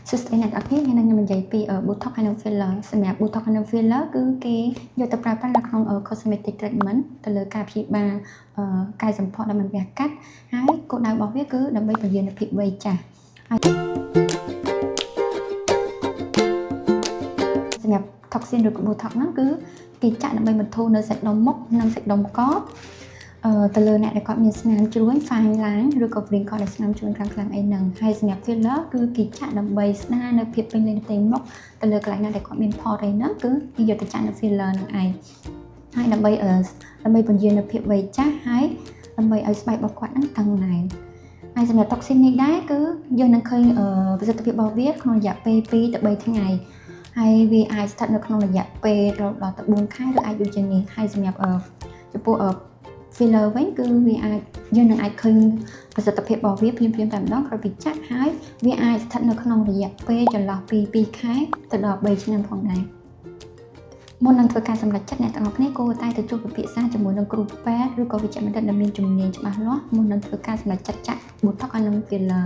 សួស្តីអ្នកទាំងអស់គ្នាថ្ងៃនេះខ្ញុំនិយាយពី Botox ហើយនិង filler សម្រាប់ Botox ហើយនិង filler គឺគេយកទៅប្រើប្រាស់នៅក្នុង cosmetic treatment ទៅលើការព្យាបាលកាយសម្ផស្សដែលមិនវះកាត់ហើយគោលដៅរបស់វាគឺដើម្បីពន្យារភាពវ័យចាស់ហើយសម្រាប់ toxin ឬ Botox ហ្នឹងគឺគេចាក់ដើម្បីបន្ធូរនៅសាច់ដុំមុខនិងសាច់ដុំកទៅលើអ្នកដែលគាត់មានស្នាមជ្រួញ fine line ឬក៏ wrinkle ដែលស្នាមជ្រួញខ្លាំងៗអីហ្នឹងហើយសម្រាប់ filler គឺគេចាក់ដើម្បីស្ដារនៅភាពពេញលេញផ្ទៃមុខទៅលើកន្លែងណាដែលគាត់មាន pore អីហ្នឹងគឺគេយកទៅចាក់នៅ filler ហ្នឹងឯងហើយដើម្បីពន្យារនៅភាពវ័យចាស់ហើយដើម្បីឲ្យស្បែករបស់គាត់ហ្នឹងតឹងណែនហើយសម្រាប់ toxin នេះដែរគឺយើងនឹងឃើញប្រសិទ្ធភាពរបស់វាក្នុងរយៈពេល2ទៅ3ថ្ងៃហើយវាអាចស្ថិតនៅក្នុងរយៈពេលដល់ទៅ4ខែឬអាចយូរជាងនេះហើយសម្រាប់ចំពោះfiller វិញគឺវាអាចយើងនឹងអាចឃើញប្រសិទ្ធភាពរបស់វាភ្លាមៗតែម្ដងក្រោយពីចាក់ហើយវាអាចស្ថិតនៅក្នុងរយៈពេលចន្លោះពី2ខែទៅដល់3ឆ្នាំផងដែរមុននឹងធ្វើការសម្រេចចិត្តអ្នកទាំងអស់គ្នាគួរតែទៅជួបពិភាក្សាជាមួយនឹងគ្រូពេទ្យឬក៏វេជ្ជបណ្ឌិតដែលមានជំនាញច្បាស់លាស់មុននឹងធ្វើការសម្រេចចិត្តចាក់ Botox និង filler